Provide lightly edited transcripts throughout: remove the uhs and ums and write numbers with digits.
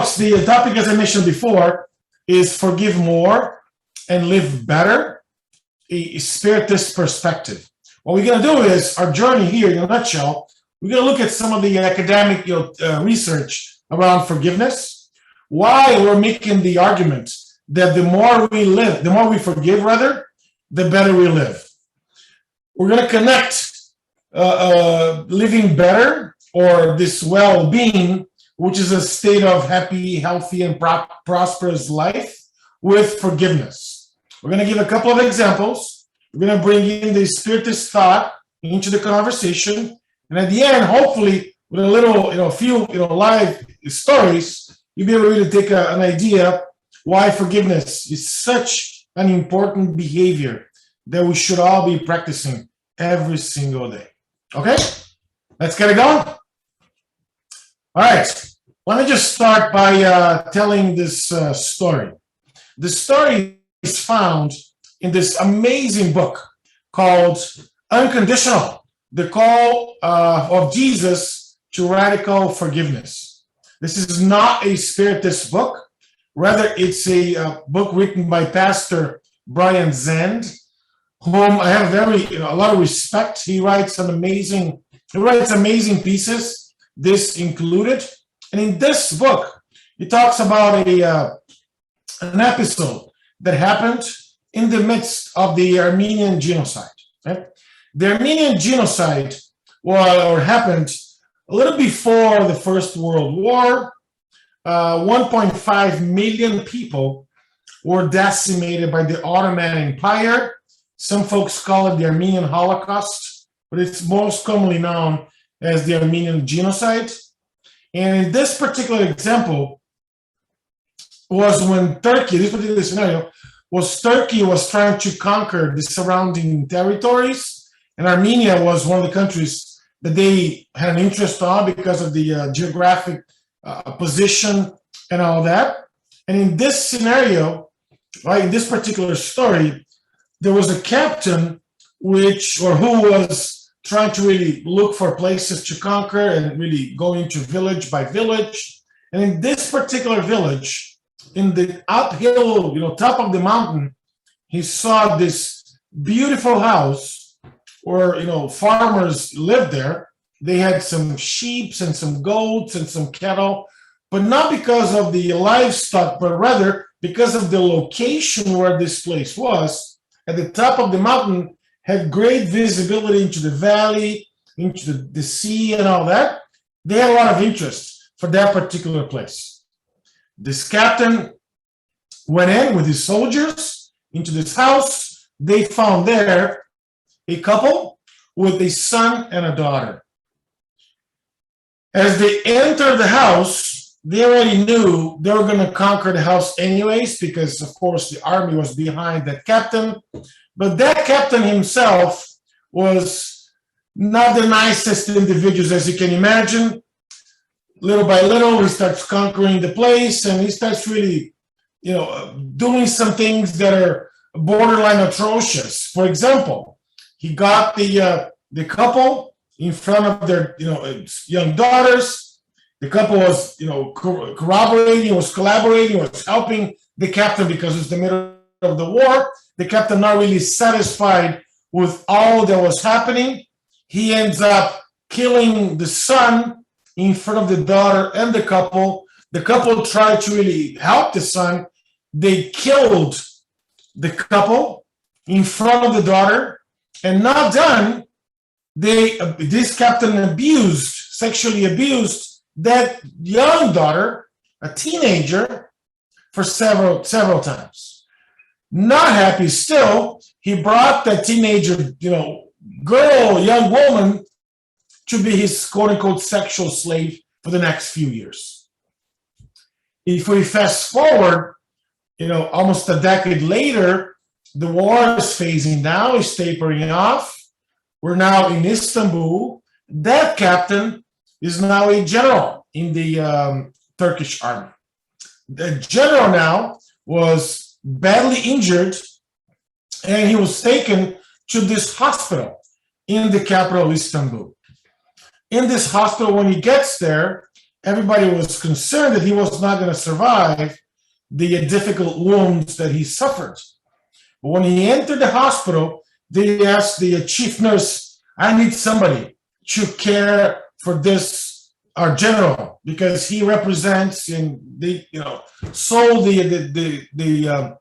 folks, the topic, as I mentioned before, is forgive more and live better, a Spiritist perspective. What we're going to do is our journey here, in a nutshell, we're going to look at some of the academic research around forgiveness, why we're making the argument that the more we live, the more we forgive, rather, the better we live. We're going to connect living better, or this well-being, which is a state of happy, healthy, and prosperous life, with forgiveness. We're going to give a couple of examples. We're going to bring in the Spiritist thought into the conversation, and at the end, hopefully, with a little, few, live stories, you'll be able to take an idea why forgiveness is such an important behavior that we should all be practicing every single day. Okay, let's get it going. All right, let me just start by telling this story. The story is found in this amazing book called Unconditional, the Call of Jesus to Radical Forgiveness. This is not a Spiritist book. Rather, it's a book written by Pastor Brian Zand, whom I have a lot of respect. He writes amazing pieces, this included. And in this book, he talks about an episode that happened in the midst of the Armenian genocide. Right? The Armenian genocide happened a little before the First World War. 1.5 million people were decimated by the Ottoman Empire. Some folks call it the Armenian Holocaust, but it's most commonly known as the Armenian genocide. And in this particular example was when this particular scenario was Turkey was trying to conquer the surrounding territories, and Armenia was one of the countries that they had an interest on because of the geographic position and all that. And in this scenario, right, in this particular story, there was a captain who was trying to really look for places to conquer and really go into village by village. And in this particular village, in the uphill, top of the mountain, he saw this beautiful house where, farmers lived there. They had some sheep and some goats and some cattle, but not because of the livestock, but rather because of the location where this place was. At the top of the mountain, had great visibility into the valley, into the sea and all that. They had a lot of interest for that particular place. This captain went in with his soldiers into this house. They found there a couple with a son and a daughter. As they entered the house, they already knew they were going to conquer the house anyways, because, of course, the army was behind that captain. But that captain himself was not the nicest individuals, as you can imagine. Little by little, he starts conquering the place, and he starts really, doing some things that are borderline atrocious. For example, he got the couple in front of their, young daughters. The couple was, collaborating, was helping the captain because it's the middle of the war. The captain not really satisfied with all that was happening. He ends up killing the son in front of the daughter and the couple. The couple tried to really help the son. They killed the couple in front of the daughter, and not done. This captain sexually abused that young daughter, a teenager, for several times. Not happy still, he brought that teenager, young woman, to be his quote-unquote sexual slave for the next few years. If we fast forward, almost a decade later, the war is phasing down, is tapering off. We're now in Istanbul. That captain is now a general in the Turkish army. The general now was badly injured, and he was taken to this hospital in the capital, Istanbul. In this hospital, when he gets there, everybody was concerned that he was not going to survive the difficult wounds that he suffered. But when he entered the hospital, they asked the chief nurse, I need somebody to care for this, our general, because he represents, and they, sold the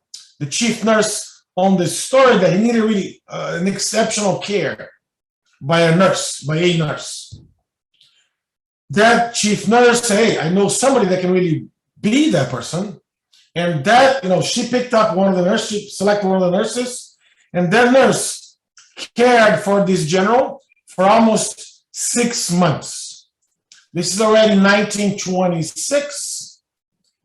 chief nurse on this story that he needed really an exceptional care by a nurse. That chief nurse said, hey, I know somebody that can really be that person. And that, she picked up one of the nurses, she selected one of the nurses, and that nurse cared for this general for almost 6 months. This is already 1926.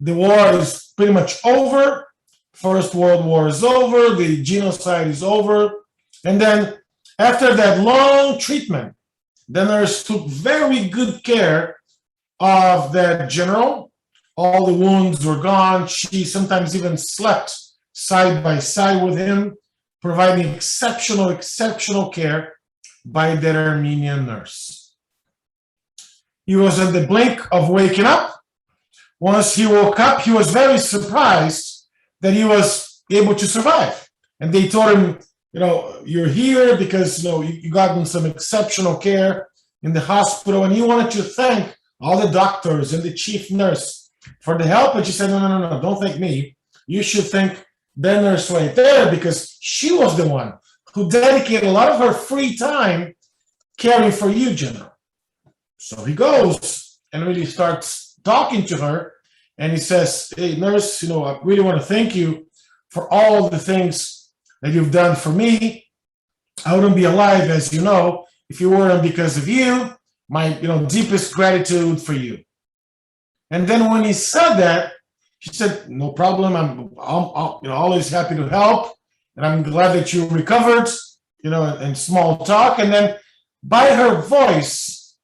The war is pretty much over. First World War is over. The genocide is over. And then after that long treatment, the nurse took very good care of that general. All the wounds were gone. She sometimes even slept side by side with him, providing exceptional care by that Armenian nurse. He was on the blink of waking up. Once he woke up, he was very surprised that he was able to survive. And they told him, you're here because, you gotten some exceptional care in the hospital, and he wanted to thank all the doctors and the chief nurse for the help. And she said, no, don't thank me. You should thank the nurse right there, because she was the one who dedicated a lot of her free time caring for you, General. So he goes and really starts talking to her, and he says, hey, nurse, I really want to thank you for all the things that you've done for me. I wouldn't be alive, as you know, if it weren't because of you. My, deepest gratitude for you. And then when he said that, she said, no problem. I'm always happy to help. And I'm glad that you recovered, and small talk. And then by her voice,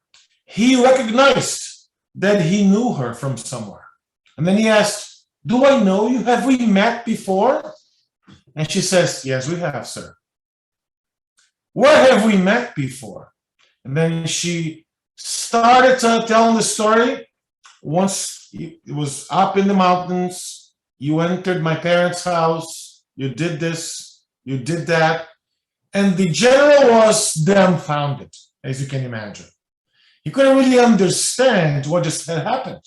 he recognized that he knew her from somewhere. And then he asked, do I know you? Have we met before? And she says, yes, we have, sir. Where have we met before? And then she started telling the story. Once it was up in the mountains, you entered my parents' house, you did this, you did that. And the general was dumbfounded, as you can imagine. He couldn't really understand what just had happened.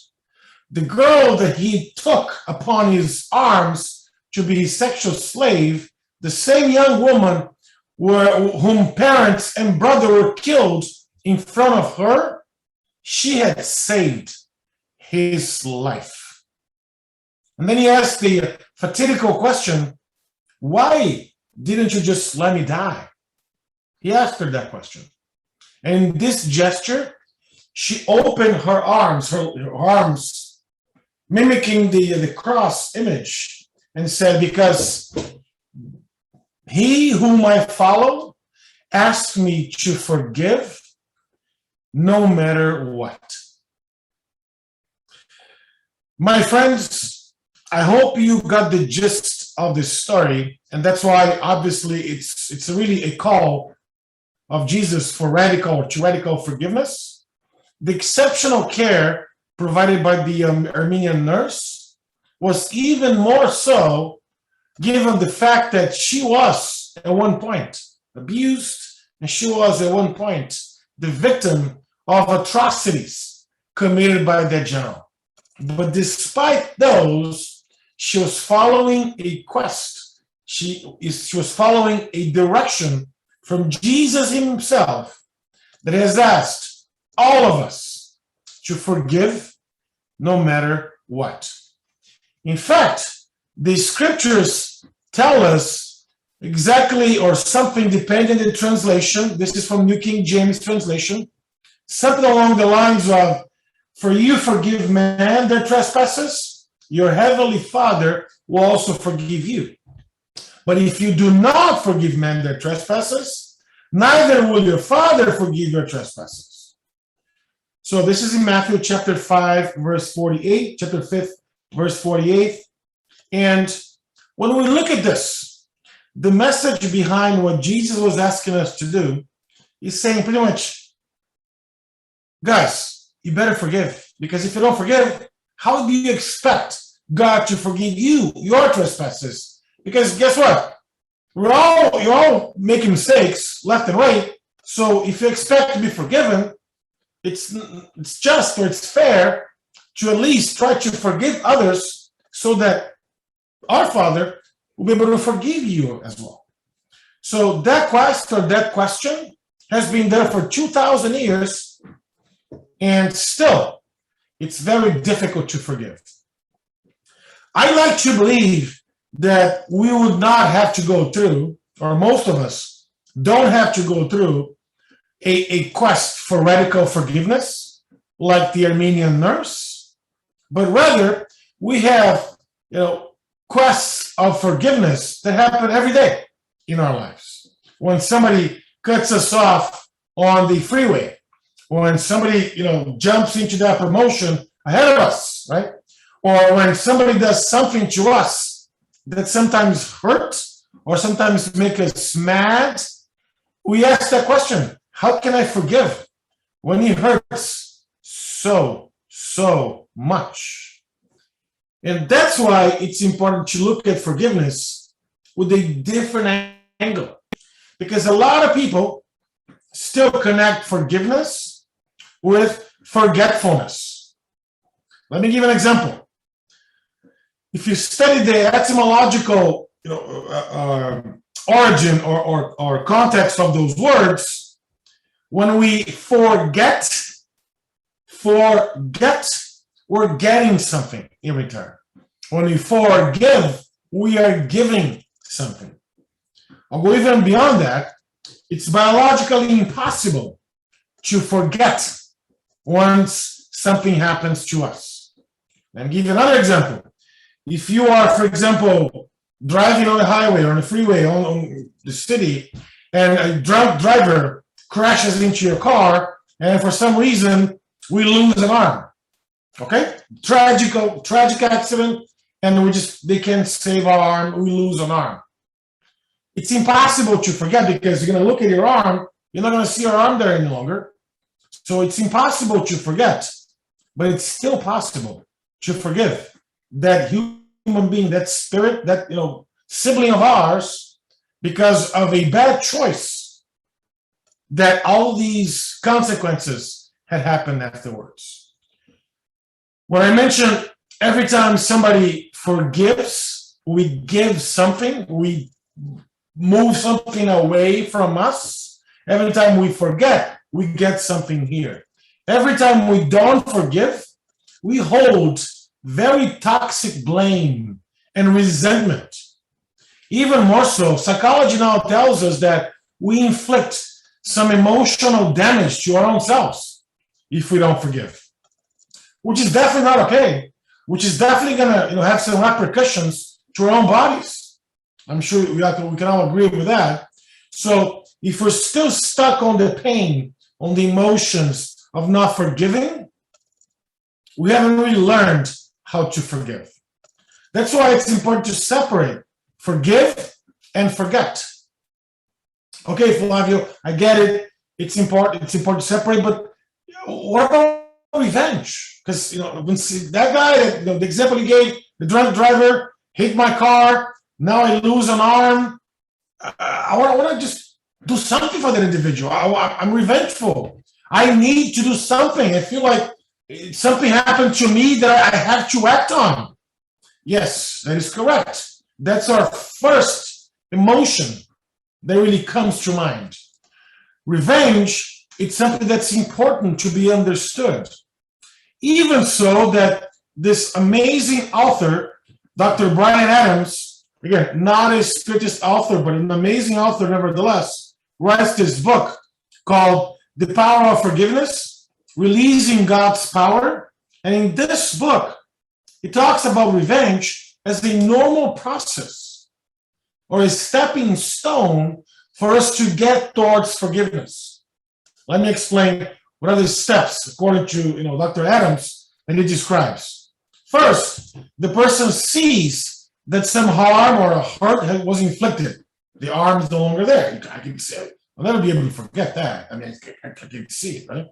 The girl that he took upon his arms to be his sexual slave, the same young woman whom parents and brother were killed in front of her, she had saved his life. And then he asked the fatidical question, why didn't you just let me die? He asked her that question. And in this gesture, she opened her arms, mimicking the cross image, and said, because he whom I follow asked me to forgive no matter what. My friends, I hope you got the gist of this story, and that's why obviously it's really a call of Jesus for radical forgiveness. The exceptional care provided by the Armenian nurse was even more so given the fact that she was at one point abused, and she was at one point the victim of atrocities committed by that general. But despite those, she was following a quest. She was following a direction from Jesus himself that has asked all of us to forgive no matter what. In fact, the scriptures tell us exactly, or something depending on the translation. This is from New King James translation. Something along the lines of, for you forgive man their trespasses, your heavenly Father will also forgive you. But if you do not forgive men their trespasses, neither will your Father forgive your trespasses. So this is in Matthew chapter 5, verse 48, chapter 5, verse 48. And when we look at this, the message behind what Jesus was asking us to do is saying pretty much, guys, you better forgive. Because if you don't forgive, how do you expect God to forgive you, your trespasses? Because guess what? You're all making mistakes left and right. So if you expect to be forgiven, it's just or it's fair to at least try to forgive others so that our Father will be able to forgive you as well. So that question has been there for 2,000 years, and still it's very difficult to forgive. I like to believe that we would not have to go through, or most of us don't have to go through a quest for radical forgiveness like the Armenian nurse, but rather we have, quests of forgiveness that happen every day in our lives. When somebody cuts us off on the freeway, when somebody, jumps into that promotion ahead of us, right? Or when somebody does something to us that sometimes hurts or sometimes make us mad, we ask that question, how can I forgive when he hurts so much? And that's why it's important to look at forgiveness with a different angle. Because a lot of people still connect forgiveness with forgetfulness. Let me give an example. If you study the etymological origin or context of those words, when we forget, we're getting something in return. When we forgive, we are giving something. I'll go even beyond that. It's biologically impossible to forget once something happens to us. Let me give you another example. If you are, for example, driving on the highway or on the freeway on the city, and a drunk driver crashes into your car, and for some reason we lose an arm. Okay? Tragic accident, and they can't save our arm, we lose an arm. It's impossible to forget because you're going to look at your arm, you're not going to see your arm there any longer. So it's impossible to forget, but it's still possible to forgive that human being, that spirit, that sibling of ours, because of a bad choice, that all these consequences had happened afterwards. When I mentioned every time somebody forgives, we give something, we move something away from us. Every time we forget, we get something here. Every time we don't forgive, we hold very toxic blame and resentment. Even more so, psychology now tells us that we inflict some emotional damage to our own selves if we don't forgive, which is definitely not okay, which is definitely going to have some repercussions to our own bodies. I'm sure we can all agree with that. So if we're still stuck on the pain, on the emotions of not forgiving, we haven't really learned how to forgive. That's why it's important to separate forgive and forget. Okay, Flavio, I get it. It's important to separate, but what about revenge? Because that guy, the example you gave, the drunk driver hit my car. Now I lose an arm. I want to just do something for that individual. I'm revengeful. I need to do something. I feel like something happened to me that I have to act on. Yes, that is correct. That's our first emotion that really comes to mind. Revenge, it's something that's important to be understood. Even so that this amazing author, Dr. Brian Adams, again, not a Spiritist author, but an amazing author nevertheless, writes this book called The Power of Forgiveness, Releasing God's Power. And in this book, he talks about revenge as a normal process or a stepping stone for us to get towards forgiveness. Let me explain what are the steps according to Dr. Adams, and he describes. First, the person sees that some harm or a hurt was inflicted. The arm is no longer there. I can say, I'll never be able to forget that. I mean, I can see it, right?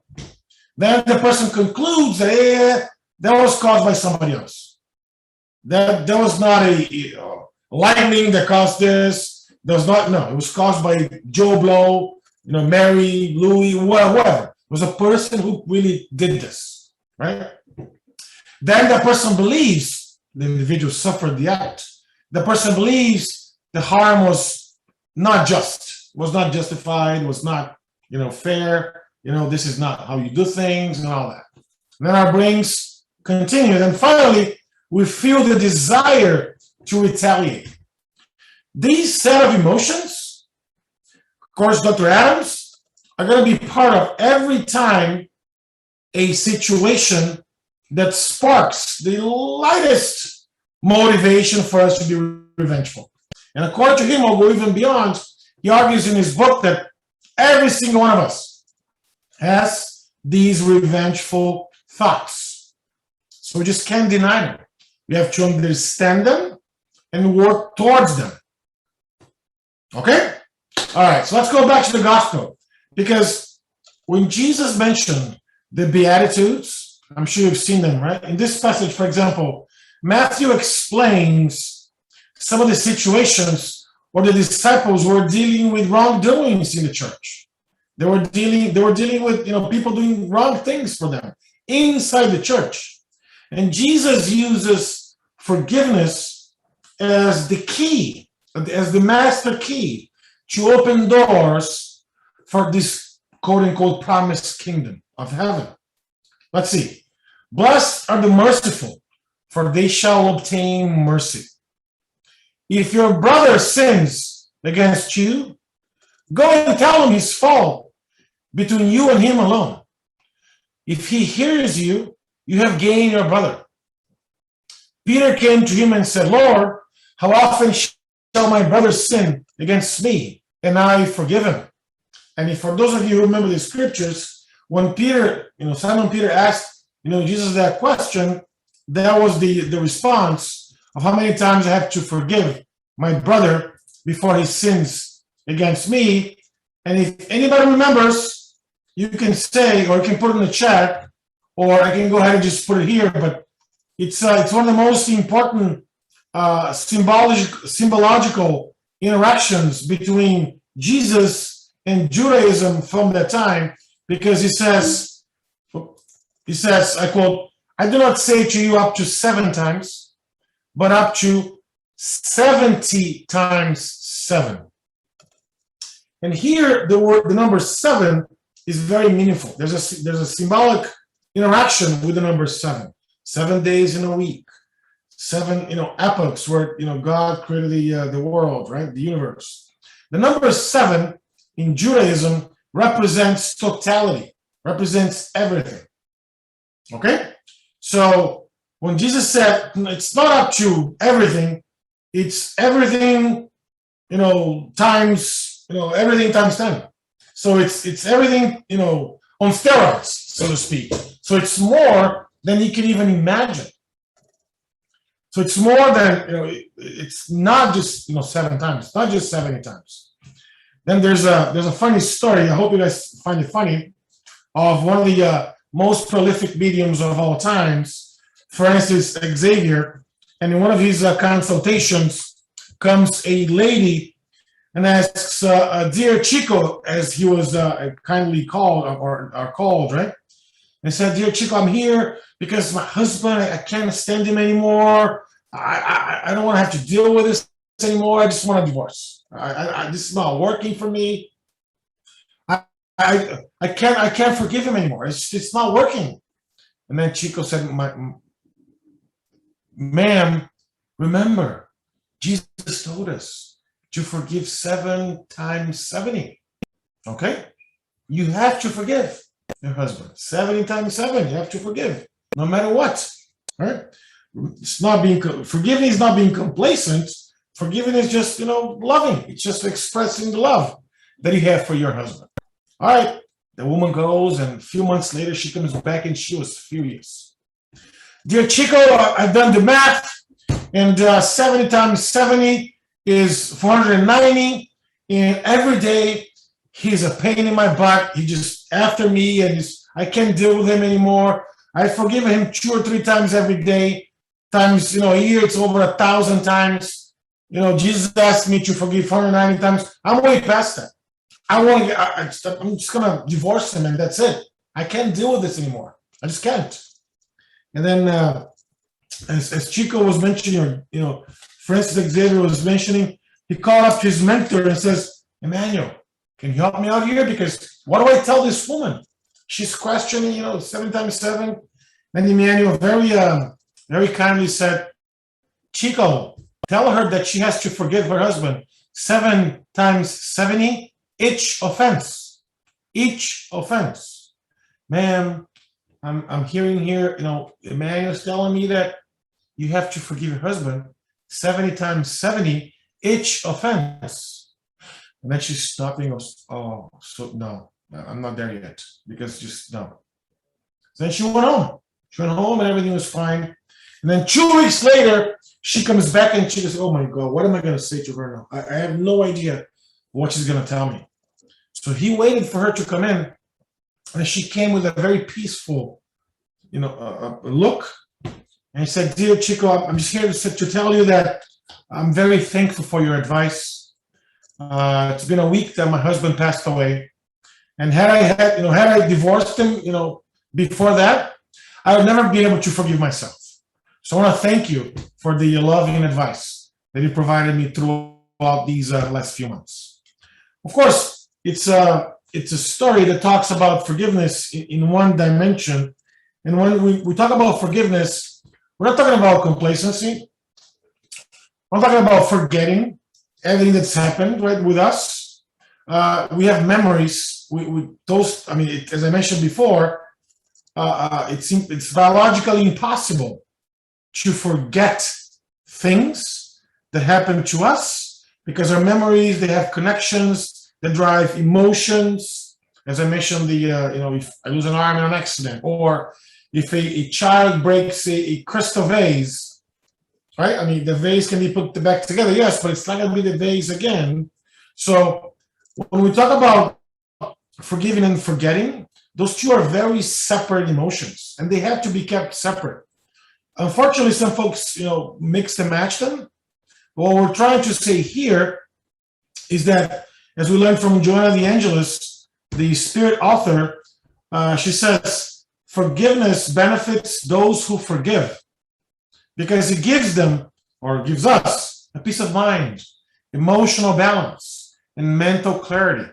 Then the person concludes that that was caused by somebody else. That was not a lightning that caused this. That was not, no, it was caused by Joe Blow, Mary, Louis, whatever. It was a person who really did this, right? Then the person believes the individual suffered the act. The person believes the harm was not just, was not justified, was not, fair. This is not how you do things and all that. And then our brains continue. And finally, we feel the desire to retaliate. These set of emotions, of course, Dr. Adams, are going to be part of every time a situation that sparks the lightest motivation for us to be revengeful. And according to him, I'll go even beyond. He argues in his book that every single one of us has these revengeful thoughts. So we just can't deny them. We have to understand them and work towards them. Okay? All right, so let's go back to the gospel. Because when Jesus mentioned the Beatitudes, I'm sure you've seen them, right? In this passage, for example, Matthew explains some of the situations where the disciples were dealing with wrongdoings in the church. They were dealing with people doing wrong things for them inside the church. And Jesus uses forgiveness as the key, as the master key to open doors for this quote-unquote promised kingdom of heaven. Let's see. Blessed are the merciful, for they shall obtain mercy. If your brother sins against you, go and tell him his fault between you and him alone. If he hears you, you have gained your brother. Peter came to him and said, Lord, how often shall my brother sin against me, and I forgive him? And if, for those of you who remember the scriptures, when Peter, Simon Peter asked, Jesus that question, that was the response of how many times I have to forgive my brother before he sins against me. And if anybody remembers, you can say, or you can put it in the chat, or I can go ahead and just put it here, but it's one of the most important symbological interactions between Jesus and Judaism from that time, because he says, I quote, I do not say to you up to 7 times, but up to 70 times 7. And here the number 7 is very meaningful. There's a symbolic interaction with the number 7. 7 days in a week, 7 epochs where God created the world, right? The universe. The number 7 in Judaism represents totality, represents everything. Okay? So when Jesus said it's not up to everything, it's everything, times, everything times 10. So it's everything, on steroids, so to speak. So it's more than you can even imagine. So it's more than, it's not just, 7 times, it's not just 70 times. Then there's a funny story, I hope you guys find it funny, of one of the most prolific mediums of all times, Francis Xavier. And in one of his consultations comes a lady and asks, Dear Chico, as he was kindly called, or called, right? And said, Dear Chico, I'm here because my husband, I can't stand him anymore. I don't want to have to deal with this anymore. I just want a divorce. This is not working for me. I can't forgive him anymore. It's not working. And then Chico said, ma'am, remember, Jesus told us to forgive 7 times 70. Okay? You have to forgive your husband. 70 times 7, you have to forgive, no matter what. Right? It's not being forgiving is not being complacent. Forgiving is just, loving. It's just expressing the love that you have for your husband. All right. The woman goes, and a few months later, she comes back, and she was furious. Dear Chico, I've done the math, and 70 times 70 is 490, and every day he's a pain in my butt. He just after me, and I can't deal with him anymore. I forgive him 2 or 3 times every day. Times, a year, it's over 1,000 times. Jesus asked me to forgive 190 times. I'm way past that. I'm just going to divorce him and that's it. I can't deal with this anymore. I just can't. And then, as Chico was mentioning, or, Francis Xavier was mentioning, he called up his mentor and says, Emmanuel, can you help me out here? Because what do I tell this woman? She's questioning, 7 times 7. And Emmanuel very kindly said, Chico, tell her that she has to forgive her husband 7 times 70, each offense. Each offense. Ma'am, I'm hearing here, Emmanuel's telling me that you have to forgive your husband 70 times 70, each offense. And then she stopped and goes, oh, so no, I'm not there yet. Because just no. So then she went home. She went home and everything was fine. And then 2 weeks later, she comes back and she goes, oh my God, what am I going to say to her now? I have no idea what she's going to tell me. So he waited for her to come in. And she came with a very peaceful, look. And he said, dear Chico, I'm just here to tell you that I'm very thankful for your advice. It's been a week that my husband passed away. And had I divorced him, before that, I would never be able to forgive myself. So I want to thank you for the loving advice that you provided me throughout these last few months. Of course, it's a story that talks about forgiveness in one dimension. And when we talk about forgiveness, we're not talking about complacency. We're not talking about forgetting everything that's happened, right, with us. We have memories. As I mentioned before, it's biologically impossible to forget things that happen to us because our memories, they have connections that drive emotions. As I mentioned, if I lose an arm in an accident, or if a child breaks a crystal vase, right? The vase can be put back together, yes, but it's not going to be the vase again. So when we talk about forgiving and forgetting, those two are very separate emotions, and they have to be kept separate. Unfortunately, some folks, mix and match them. What we're trying to say here is that, as we learned from Joanna the Angelis, the spirit author, she says, forgiveness benefits those who forgive because it gives them, or gives us, a peace of mind, emotional balance, and mental clarity.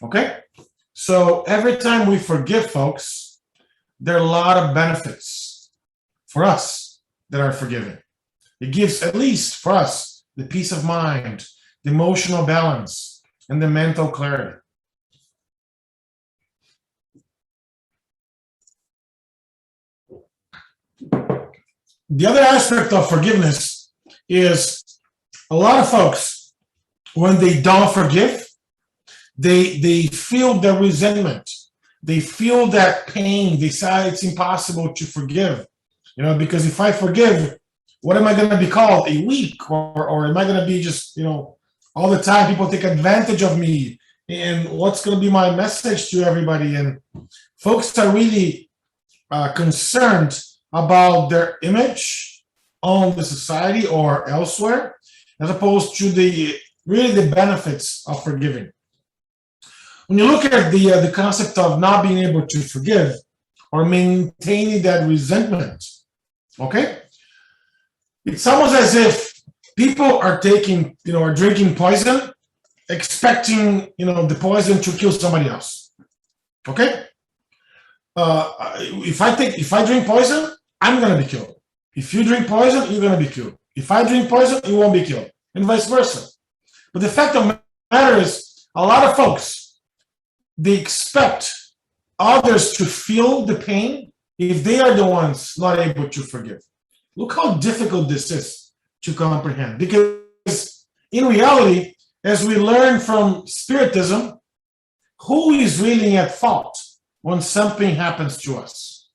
Okay? So every time we forgive, folks, there are a lot of benefits for us that are forgiven. It gives, at least for us, the peace of mind, the emotional balance, and the mental clarity. The other aspect of forgiveness is a lot of folks, when they don't forgive, they feel the resentment. They feel that pain. They say it's impossible to forgive. Because if I forgive, what am I going to be called? A weak? Or am I going to be just, all the time people take advantage of me? And what's going to be my message to everybody? And folks are really concerned about their image on the society or elsewhere, as opposed to the benefits of forgiving. When you look at the concept of not being able to forgive or maintaining that resentment, okay, it's almost as if people are taking, are drinking poison, expecting, the poison to kill somebody else. Okay, if I drink poison, I'm going to be killed. If you drink poison, you're going to be killed. If I drink poison, you won't be killed, and vice versa. But the fact of the matter is, a lot of folks, they expect others to feel the pain if they are the ones not able to forgive. Look how difficult this is to comprehend. Because in reality, as we learn from Spiritism, who is really at fault when something happens to us?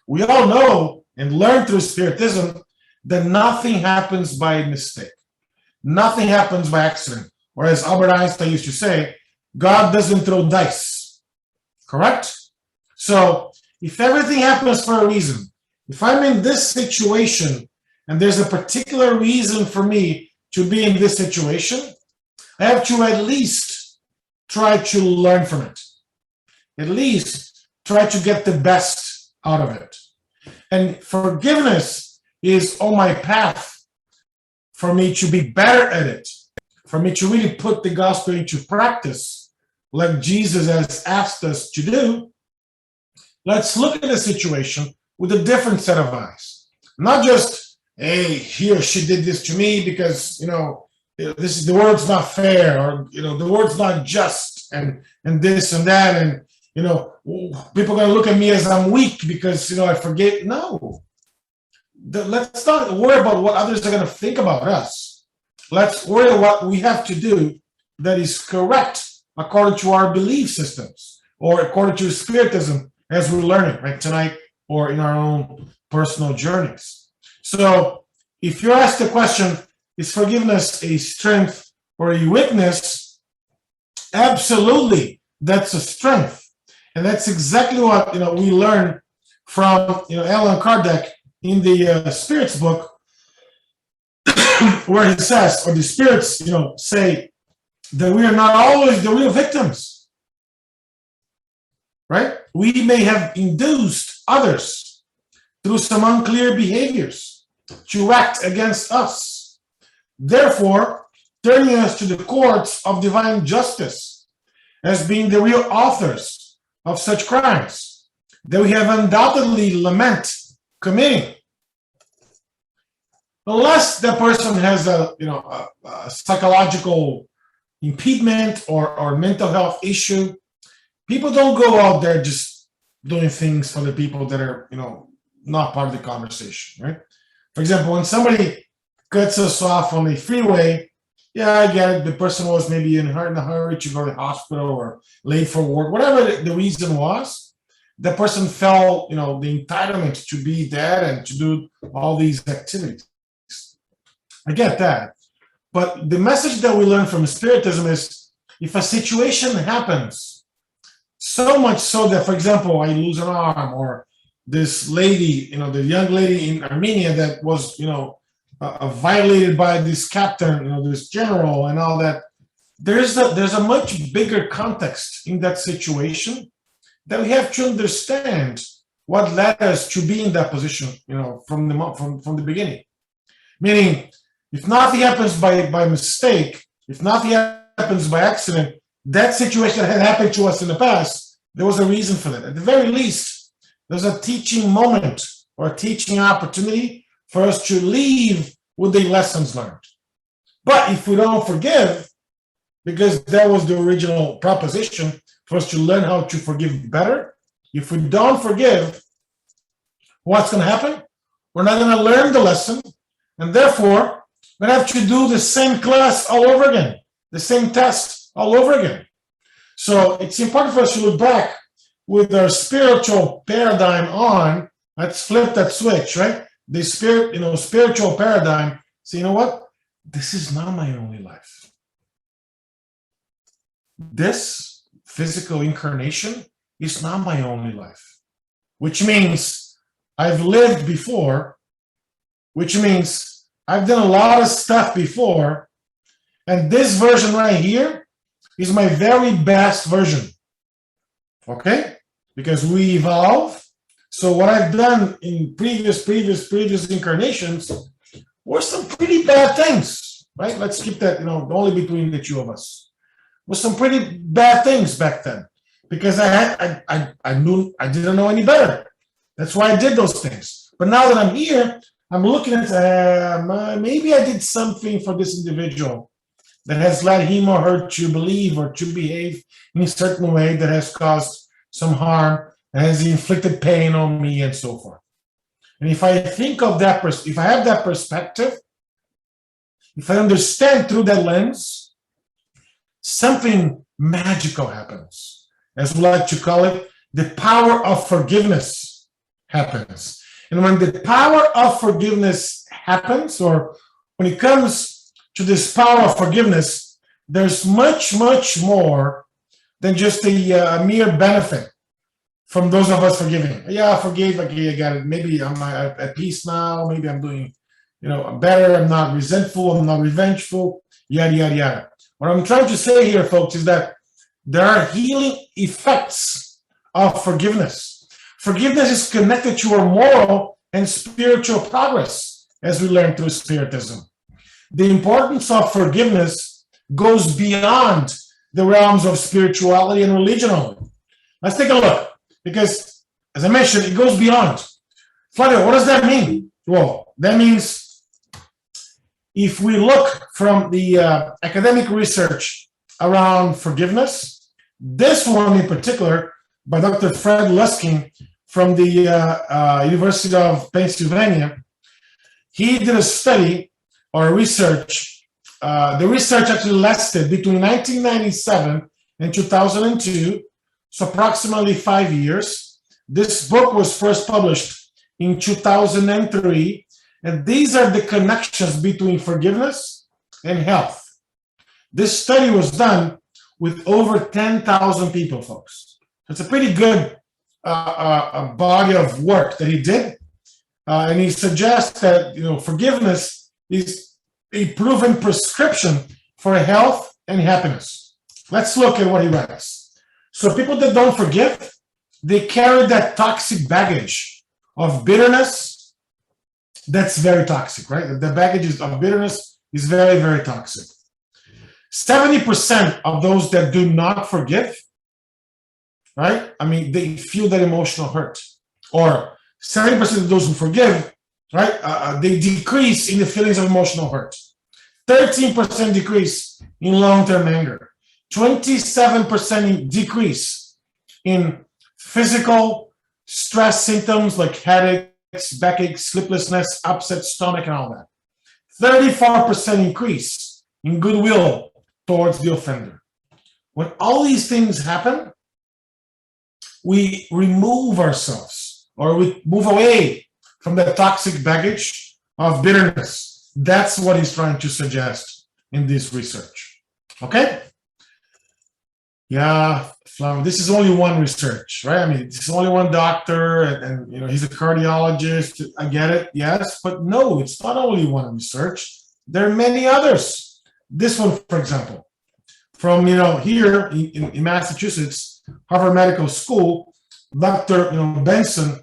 We all know and learn through Spiritism that nothing happens by mistake. Nothing happens by accident. Or as Albert Einstein used to say, God doesn't throw dice. Correct? So if everything happens for a reason, if I'm in this situation and there's a particular reason for me to be in this situation, I have to at least try to learn from it. At least try to get the best out of it. And forgiveness is on my path for me to be better at it, for me to really put the gospel into practice, like Jesus has asked us to do. Let's look at the situation with a different set of eyes. Not just, hey, he or she did this to me because, this is the word's not fair, or, the word's not just, and this and that, and, people are going to look at me as I'm weak because, I forget. No. Let's not worry about what others are going to think about us. Let's worry about what we have to do that is correct according to our belief systems or according to Spiritism as we're learning right tonight or in our own personal journeys. So if you're asked the question, is forgiveness a strength or a weakness? Absolutely, that's a strength. And that's exactly what we learn from Allan Kardec in the Spirits book, where he says, or the spirits say that we are not always the real victims, right? We may have induced others through some unclear behaviors to act against us, therefore turning us to the courts of divine justice as being the real authors of such crimes that we have undoubtedly lament committing. Unless the person has a psychological impediment or mental health issue, people don't go out there just doing things for the people that are not part of the conversation, right? For example, when somebody cuts us off on the freeway, yeah, I get it. The person was maybe in a hurry to go to the hospital or late for work, whatever the reason was. The person felt, the entitlement to be there and to do all these activities. I get that. But the message that we learn from Spiritism is if a situation happens, so much so that, for example, I lose an arm, or this lady, the young lady in Armenia that was, violated by this captain, this general and all that, there's a much bigger context in that situation that we have to understand what led us to be in that position, from the beginning. Meaning, if nothing happens by mistake, if nothing happens by accident, that situation had happened to us in the past, there was a reason for that. At the very least, there's a teaching moment or a teaching opportunity for us to leave with the lessons learned. But if we don't forgive, because that was the original proposition for us to learn how to forgive better, if we don't forgive, what's going to happen? We're not going to learn the lesson, and therefore, we're going to have to do the same class all over again, the same test all over again. So it's important for us to look back with our spiritual paradigm on. Let's flip that switch, right? The spiritual paradigm. So you know what? This is not my only life. This physical incarnation is not my only life, which means I've lived before, which means I've done a lot of stuff before, and this version right here is my very best version, okay? Because we evolve. So what I've done in previous incarnations were some pretty bad things, right? Let's keep that, only between the two of us. Were some pretty bad things back then, because I didn't know any better. That's why I did those things. But now that I'm here, I'm looking at, maybe I did something for this individual that has led him or her to believe or to behave in a certain way that has caused some harm, and has inflicted pain on me, and so forth. And if I think of that, if I have that perspective, if I understand through that lens, something magical happens. As we like to call it, the power of forgiveness happens. And when the power of forgiveness happens, or when it comes to this power of forgiveness, there's much, much more than just a mere benefit from those of us forgiving. Yeah, I forgave. Okay, I got it. Maybe I'm at peace now. Maybe I'm doing, I'm better. I'm not resentful. I'm not revengeful. Yada yada yada. What I'm trying to say here, folks, is that there are healing effects of forgiveness. Forgiveness is connected to our moral and spiritual progress, as we learn through Spiritism. The importance of forgiveness goes beyond the realms of spirituality and religion only. Let's take a look, because, as I mentioned, it goes beyond. Flavio, what does that mean? Well, that means if we look from the academic research around forgiveness, this one in particular, by Dr. Fred Luskin from the University of Pennsylvania, he did a study or research. The research actually lasted between 1997 and 2002, so approximately 5 years. This book was first published in 2003, and these are the connections between forgiveness and health. This study was done with over 10,000 people, folks. It's a pretty good a body of work that he did, and he suggests that forgiveness is a proven prescription for health and happiness. Let's look at what he writes. So people that don't forgive, they carry that toxic baggage of bitterness. That's very toxic, right? The baggage of bitterness is very, very toxic. 70% of those that do not forgive, right? I mean, they feel that emotional hurt. Or 70% of those who forgive, right? They decrease in the feelings of emotional hurt. 13% decrease in long-term anger. 27% decrease in physical stress symptoms like headaches, backaches, sleeplessness, upset stomach, and all that. 34% increase in goodwill towards the offender. When all these things happen, we remove ourselves, or we move away from the toxic baggage of bitterness. That's what he's trying to suggest in this research. Okay? Yeah, this is only one research, right? I mean, this is only one doctor, and he's a cardiologist. I get it, yes, but no, it's not only one research. There are many others. This one, for example, from here in Massachusetts, Harvard Medical School, Dr. Benson,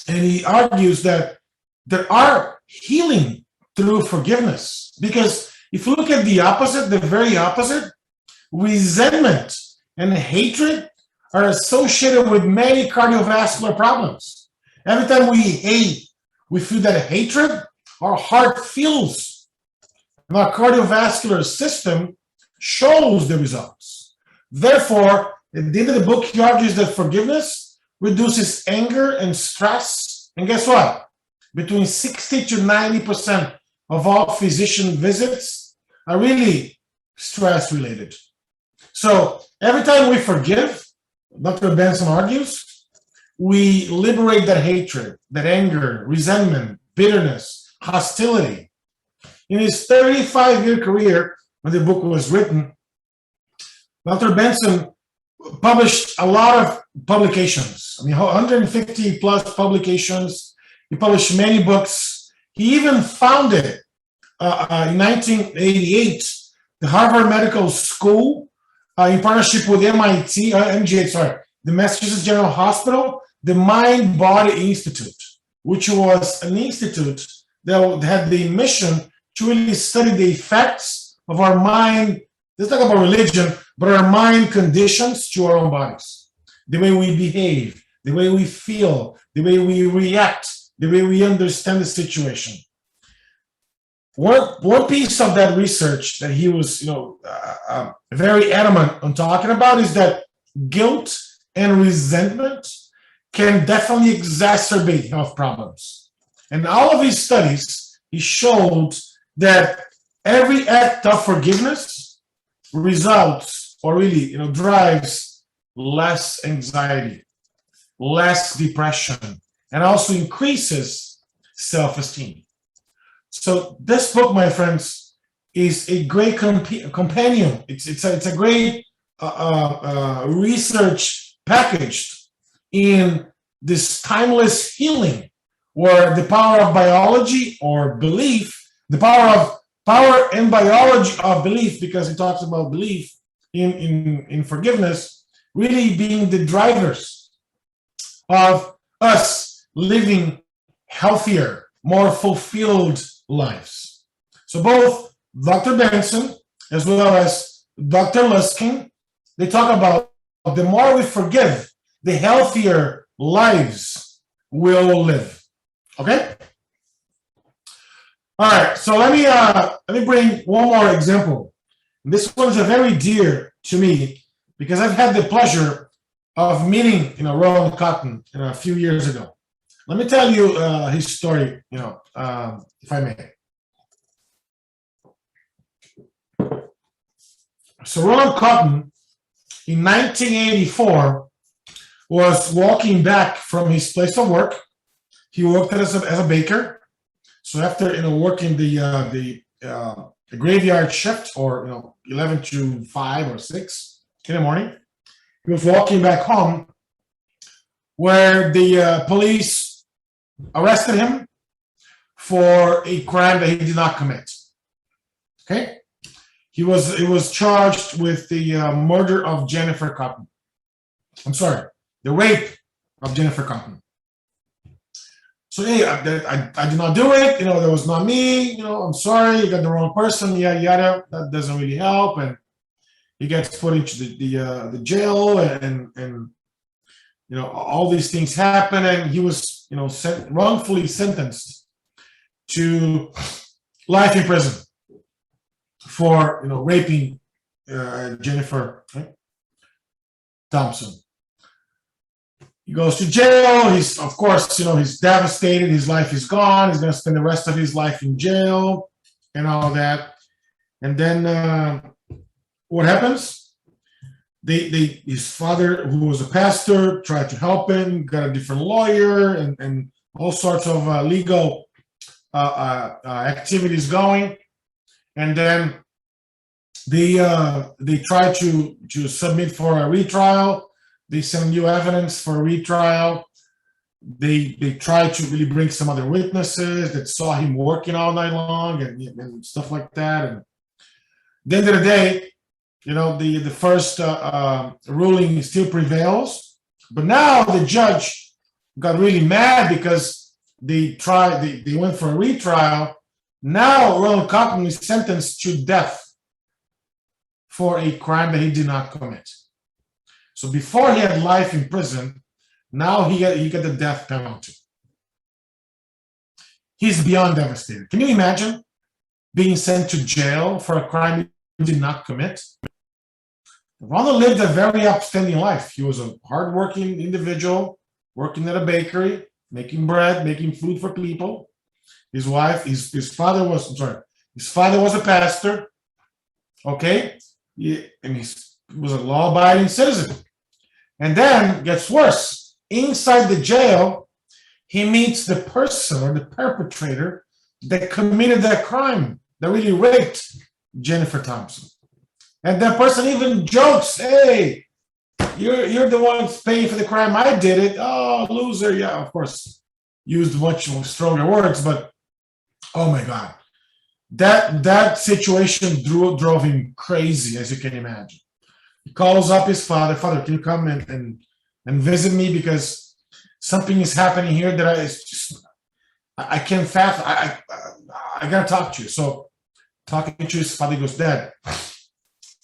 and he argues that there are healing through forgiveness. Because if you look at the opposite, the very opposite, resentment and hatred are associated with many cardiovascular problems. Every time we hate, we feel that hatred, our heart feels. And our cardiovascular system shows the results. Therefore, at the end of the book, he argues that forgiveness reduces anger and stress. And guess what? Between 60 to 90% of all physician visits are really stress related. So every time we forgive, Dr. Benson argues, we liberate that hatred, that anger, resentment, bitterness, hostility. In his 35-year career, when the book was written, Dr. Benson published a lot of publications. I mean, 150 plus publications. He published many books. He even founded in 1988 the Harvard Medical School in partnership with the Massachusetts General Hospital, the Mind Body Institute, which was an institute that had the mission to really study the effects of our mind. Let's talk about religion, but our mind conditions to our own bodies. The way we behave, the way we feel, the way we react, the way we understand the situation. One piece of that research that he was, very adamant on talking about is that guilt and resentment can definitely exacerbate health problems. And all of his studies, he showed that every act of forgiveness results or really, drives less anxiety, less depression, and also increases self-esteem. So this book, my friends, is a great companion. It's a great research package in this timeless healing, where the power of biology or belief, the power in biology of belief, because he talks about belief in forgiveness, really being the drivers of us living healthier, more fulfilled lives. So both Dr. Benson as well as Dr. Luskin, they talk about the more we forgive, the healthier lives we'll live. Okay? All right, so let me bring one more example. This one's a very dear to me because I've had the pleasure of meeting, Roland Cotton, a few years ago. Let me tell you his story, if I may. So Roland Cotton, in 1984, was walking back from his place of work. He worked as a baker. So after working the graveyard shift, or 11 to 5 or 6 in the morning, he was walking back home, where the police arrested him for a crime that he did not commit. Okay, he was charged with the murder of Jennifer Cotton. I'm sorry, the rape of Jennifer Cotton. So hey, I did not do it. That was not me. I'm sorry. You got the wrong person. Yada yada. That doesn't really help, and he gets put into the jail, and all these things happen, and he was wrongfully sentenced to life in prison for raping Jennifer Thompson. He goes to jail. He's, of course, he's devastated. His life is gone. He's going to spend the rest of his life in jail and all that. And then what happens? His father, who was a pastor, tried to help him, got a different lawyer, and all sorts of legal activities going. And then they try to submit for a retrial. They send new evidence for a retrial. They try to really bring some other witnesses that saw him working all night long and stuff like that. And at the end of the day, the first ruling still prevails. But now the judge got really mad because they went for a retrial. Now Roland Cotton is sentenced to death for a crime that he did not commit. So before he had life in prison, now he got the death penalty. He's beyond devastated. Can you imagine being sent to jail for a crime he did not commit? Ronald lived a very upstanding life. He was a hardworking individual, working at a bakery, making bread, making food for people. His father was a pastor. Okay, and he was a law-abiding citizen. And then, gets worse. Inside the jail, he meets the person or the perpetrator that committed that crime, that really raped Jennifer Thompson. And that person even jokes, hey, you're the one paying for the crime. I did it. Oh, loser. Yeah, of course, used much stronger words, but oh my God. That situation drove him crazy, as you can imagine. He calls up his father. Father, can you come and visit me, because something is happening here that I can't fathom. I gotta talk to you. So talking to his father, he goes, Dad,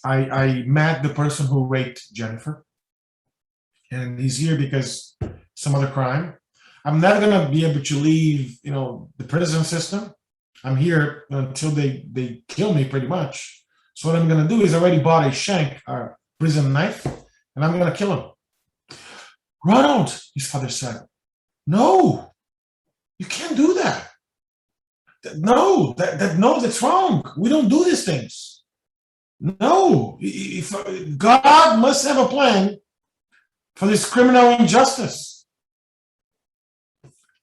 I met the person who raped Jennifer, and he's here because some other crime. I'm not gonna be able to leave, the prison system. I'm here until they kill me, pretty much. So what I'm gonna do is I already bought a shank, prison knife, and I'm gonna kill him. Ronald, his father said, no, you can't do that. No, that's wrong. We don't do these things. No, God must have a plan for this criminal injustice.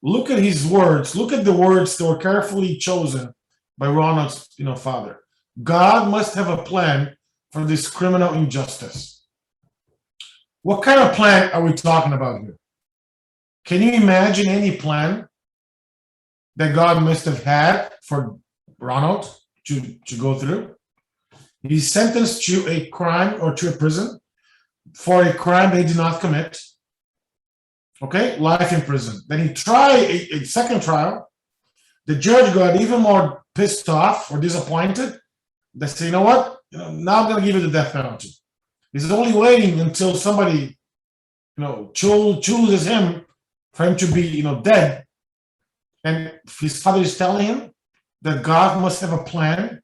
Look at his words. Look at the words that were carefully chosen by Ronald's, father. God must have a plan for this criminal injustice. What kind of plan are we talking about here? Can you imagine any plan that God must have had for Ronald to go through? He's sentenced to a crime or to a prison for a crime they did not commit. Okay, life in prison. Then he tried a second trial. The judge got even more pissed off or disappointed. They say, you know what? Now I'm going to give you the death penalty. He's only waiting until somebody, chooses him for him to be, dead. And his father is telling him that God must have a plan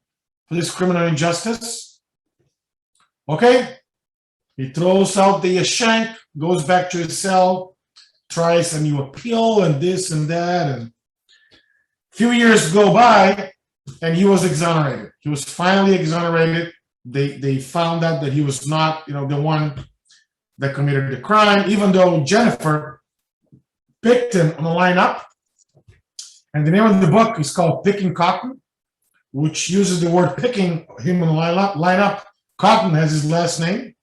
for this criminal injustice. Okay? He throws out the shank, goes back to his cell, tries a new appeal and this and that. And a few years go by, and he was exonerated. He was finally exonerated. They found out that he was not, the one that committed the crime, even though Jennifer picked him on the lineup. And the name of the book is called Picking Cotton, which uses the word picking him on the lineup. Cotton has his last name.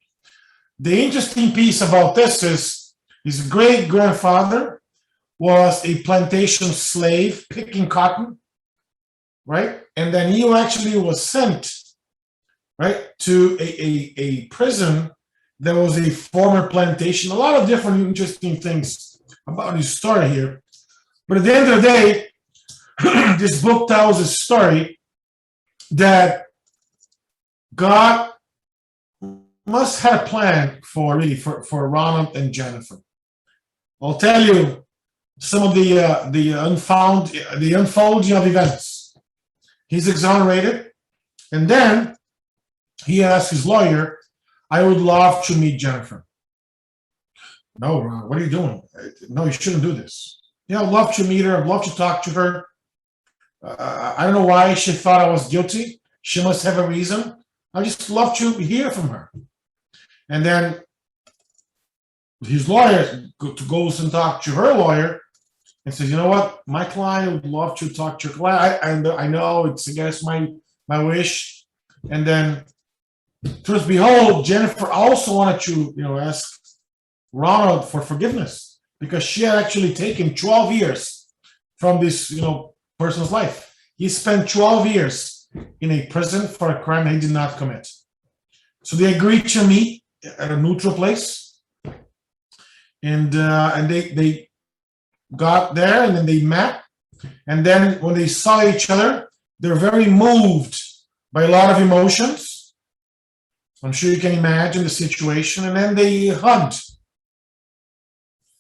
The interesting piece about this is his great-grandfather was a plantation slave picking cotton, right? And then he actually was sent, right, to a prison that was a former plantation. A lot of different interesting things about his story here. But at the end of the day, this book tells a story that God must have a plan for Ronald and Jennifer. I'll tell you some of the unfolding of events. He's exonerated, and then he asks his lawyer, "I would love to meet Jennifer." "No, Ron, what are you doing? No, you shouldn't do this." "Yeah, I'd love to meet her. I'd love to talk to her. I don't know why she thought I was guilty. She must have a reason. I just love to hear from her." And then his lawyer goes and talks to her lawyer and says, "You know what? My client would love to talk to your client. I know it's against my wish." And then, truth be told, Jennifer also wanted to, ask Ronald for forgiveness because she had actually taken 12 years from this, person's life. He spent 12 years in a prison for a crime he did not commit. So they agreed to meet at a neutral place, and they got there, and then they met, and then when they saw each other, they're very moved by a lot of emotions. I'm sure you can imagine the situation, and then they hugged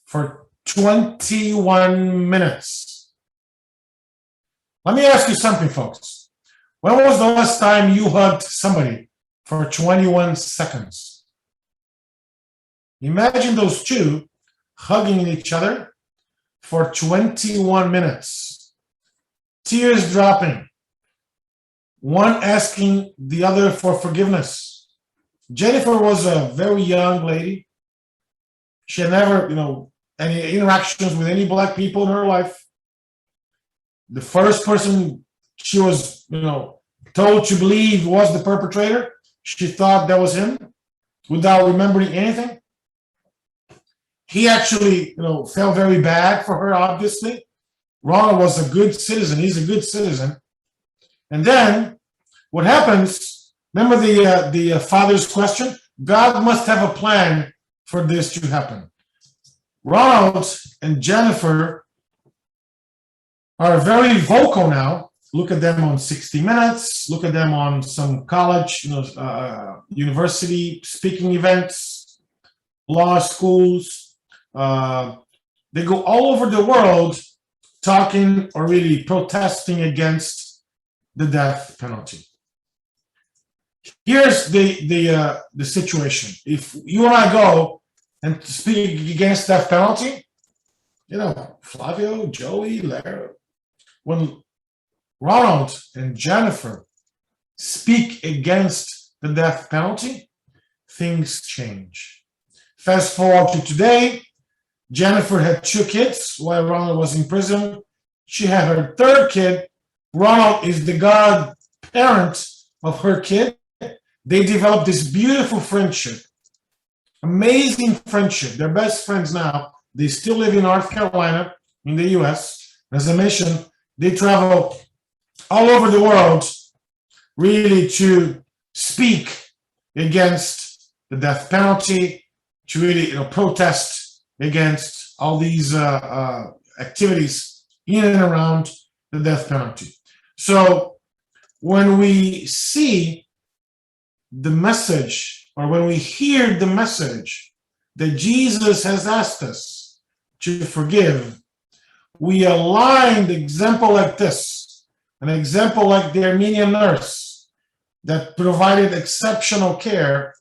for 21 minutes. Let me ask you something, folks. When was the last time you hugged somebody for 21 seconds? Imagine those two hugging each other for 21 minutes. Tears dropping. One asking the other for forgiveness. Jennifer was a very young lady. She had never, any interactions with any black people in her life. The first person she was, told to believe was the perpetrator, she thought that was him without remembering anything. He actually, felt very bad for her, obviously. Ronald was a good citizen. He's a good citizen. And then what happens, remember the father's question? God must have a plan for this to happen. Ronald and Jennifer are very vocal now. Look at them on 60 Minutes. Look at them on some college, university speaking events, law schools. They go all over the world talking or really protesting against the death penalty. Here's the situation. If you and I go and speak against death penalty, Flavio, Joey, Larry, when Ronald and Jennifer speak against the death penalty, things change. Fast forward to today, Jennifer had 2 kids while Ronald was in prison. She had her 3rd kid. Ronald is the godparent of her kid. They developed this beautiful friendship, amazing friendship. They're best friends now. They still live in North Carolina, in the US. As I mentioned, they travel all over the world really to speak against the death penalty, to really protest against all these activities in and around the death penalty. So when we see the message, or when we hear the message that Jesus has asked us to forgive, we align the example like this, an example like the Armenian nurse that provided exceptional care.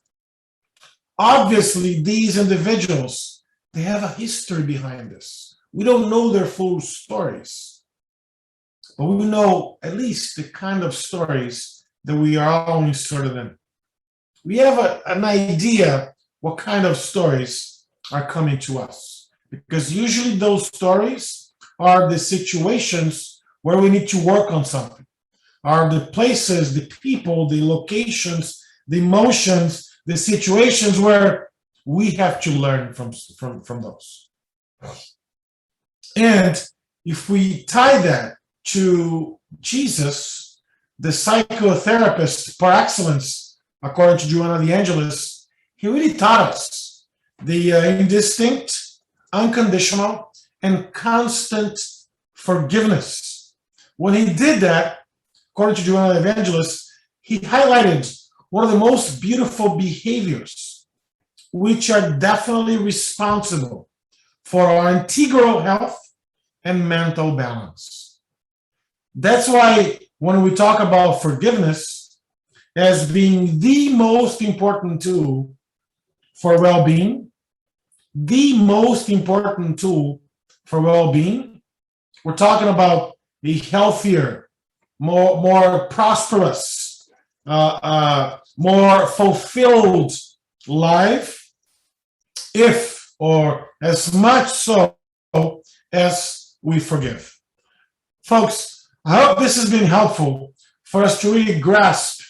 Obviously, these individuals, they have a history behind this. We don't know their full stories, but we know at least the kind of stories that we are all inserted in. We have an idea what kind of stories are coming to us, because usually those stories are the situations where we need to work on something, are the places, the people, the locations, the emotions, the situations where we have to learn from those. And if we tie that to Jesus, the psychotherapist par excellence, according to Joanna the Angelis, he really taught us the indistinct, unconditional, and constant forgiveness. When he did that, according to Joanna the Evangelist, he highlighted one of the most beautiful behaviors, which are definitely responsible for our integral health and mental balance. That's why when we talk about forgiveness as being the most important tool for well-being, the most important tool for well-being, we're talking about a healthier, more prosperous, more fulfilled life, if or as much so as we forgive. Folks, I hope this has been helpful for us to really grasp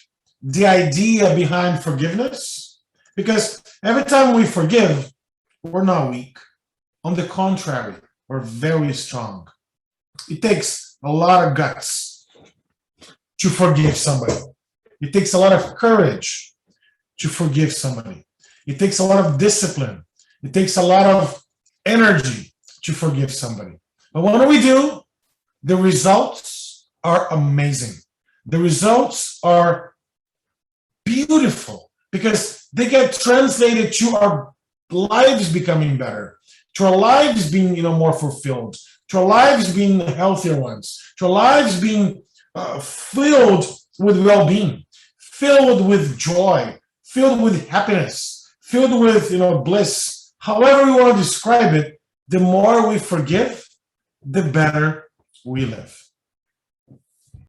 the idea behind forgiveness, because every time we forgive, we're not weak. On the contrary, we're very strong. It takes a lot of guts to forgive somebody. It takes a lot of courage to forgive somebody. It takes a lot of discipline. It takes a lot of energy to forgive somebody. But when we do, the results are amazing. The results are beautiful because they get translated to our lives becoming better, to our lives being more fulfilled, to our lives being healthier ones, to our lives being filled with well-being, filled with joy, filled with happiness, filled with bliss. However we want to describe it, the more we forgive, the better we live.